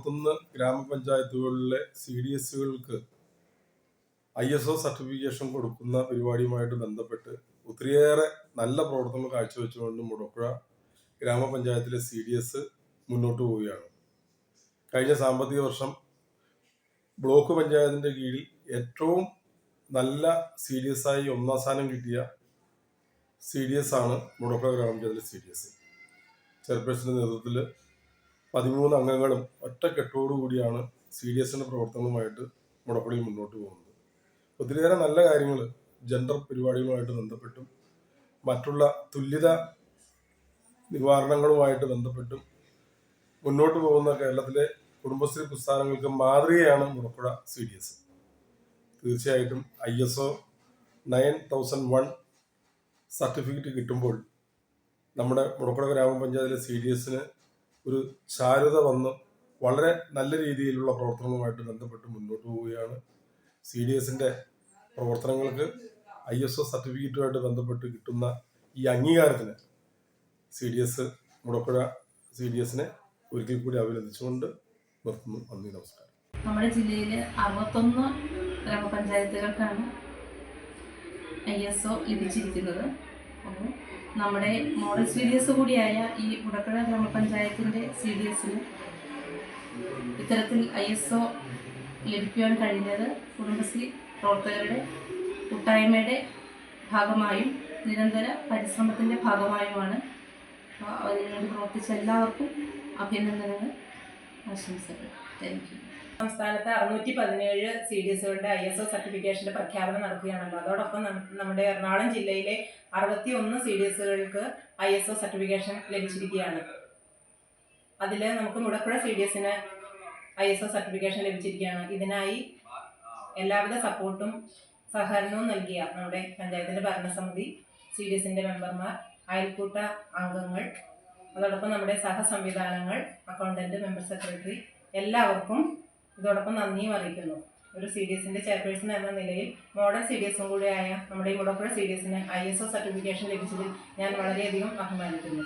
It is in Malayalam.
61 ഗ്രാമപഞ്ചായത്തുകളിലെ CDSകൾക്ക് ISO സർട്ടിഫിക്കേഷൻ കൊടുക്കുന്ന പരിപാടിയുമായിട്ട് ബന്ധപ്പെട്ട് ഒത്തിരിയേറെ നല്ല പ്രവർത്തനങ്ങൾ കാഴ്ചവെച്ചുകൊണ്ട് മുടക്കുഴ ഗ്രാമപഞ്ചായത്തിലെ CDS മുന്നോട്ട് പോവുകയാണ്. കഴിഞ്ഞ സാമ്പത്തിക വർഷം ബ്ലോക്ക് പഞ്ചായത്തിന്റെ കീഴിൽ ഏറ്റവും നല്ല CDS ആയി ഒന്നാം സ്ഥാനം കിട്ടിയ CDS ആണ് മുടക്കുഴ ഗ്രാമപഞ്ചായത്തിലെ CDS. ചെയർപേഴ്സന്റെ നേതൃത്വത്തിൽ 13 അംഗങ്ങളും ഒറ്റക്കെട്ടോടുകൂടിയാണ് CDSന്റെ പ്രവർത്തനവുമായിട്ട് മുടക്കുഴയിൽ മുന്നോട്ട് പോകുന്നത്. ഒത്തിരിയേറെ നല്ല കാര്യങ്ങൾ ജെൻഡർ പരിപാടികളുമായിട്ട് ബന്ധപ്പെട്ടും മറ്റുള്ള തുല്യത നിവാരണങ്ങളുമായിട്ട് ബന്ധപ്പെട്ടും മുന്നോട്ട് പോകുന്ന കേരളത്തിലെ കുടുംബശ്രീ പ്രസ്ഥാനങ്ങൾക്ക് മാതൃകയാണ് മുടക്കുഴ CDS. തീർച്ചയായിട്ടും ISO 9001 സർട്ടിഫിക്കറ്റ് കിട്ടുമ്പോൾ നമ്മുടെ മുടക്കുഴ ഗ്രാമപഞ്ചായത്തിലെ CDSന് ഒരു ചാരുത വന്ന് വളരെ നല്ല രീതിയിലുള്ള പ്രവർത്തനങ്ങളുമായിട്ട് ബന്ധപ്പെട്ട് മുന്നോട്ട് പോവുകയാണ്. CDSന്റെ പ്രവർത്തനങ്ങൾക്ക് ISO സർട്ടിഫിക്കറ്റുമായിട്ട് ബന്ധപ്പെട്ട് കിട്ടുന്ന ഈ അംഗീകാരത്തിന് CDS മുടക്കുഴ CDSനെ ഒരിക്കൽ കൂടി അഭിനന്ദിച്ചുകൊണ്ട് നിർത്തുന്നു. നന്ദി, നമസ്കാരം. നമ്മുടെ ജില്ലയിൽ 61 ഗ്രാമപഞ്ചായത്തുകൾക്കാണ് ISO ലഭിച്ചിരിക്കുന്നത്. അപ്പോൾ നമ്മുടെ മോഡൽ CDS കൂടിയായ ഈ മുടക്കുഴ ഗ്രാമപഞ്ചായത്തിൻ്റെ CDSന് ഇത്തരത്തിൽ ISO ലഭിക്കുവാൻ കഴിഞ്ഞത് കുടുംബശ്രീ പ്രവർത്തകരുടെ കൂട്ടായ്മയുടെ ഭാഗമായും നിരന്തര പരിശ്രമത്തിൻ്റെ ഭാഗമായുമാണ്. അതിനുവേണ്ടി പ്രവർത്തിച്ച എല്ലാവർക്കും അഭിനന്ദനങ്ങൾ, ആശംസകൾ. Thank you. സംസ്ഥാനത്ത് 617 CDSകളുടെ ISO സർട്ടിഫിക്കേഷന്റെ പ്രഖ്യാപനം നടക്കുകയാണല്ലോ. അതോടൊപ്പം നമ്മുടെ എറണാകുളം ജില്ലയിലെ 61 CDSകൾക്ക് ISO സർട്ടിഫിക്കേഷൻ ലഭിച്ചിരിക്കുകയാണ്. അതിൽ നമുക്ക് മുടക്കുഴ CDSന് ISO സർട്ടിഫിക്കേഷൻ ലഭിച്ചിരിക്കുകയാണ്. ഇതിനായി എല്ലാവിധ സപ്പോർട്ടും സഹകരണവും നൽകിയ നമ്മുടെ പഞ്ചായത്തിന്റെ ഭരണസമിതി, CDSന്റെ മെമ്പർമാർ, അയൽക്കൂട്ട അംഗങ്ങൾ, അതോടൊപ്പം നമ്മുടെ സഹസംവിധാനങ്ങൾ, അക്കൗണ്ടന്റ്, മെമ്പർ സെക്രട്ടറി എല്ലാവർക്കും ഇതോടൊപ്പം നന്ദിയും അറിയിക്കുന്നു. ഒരു CDSന്റെ ചെയർപേഴ്സൺ എന്ന നിലയിൽ മോഡൽ CDSും കൂടിയായ നമ്മുടെ ഈ മുടക്കുഴ CDSന് ISO സർട്ടിഫിക്കേഷൻ ലഭിച്ചതിൽ ഞാൻ വളരെയധികം അഭിമാനിക്കുന്നു.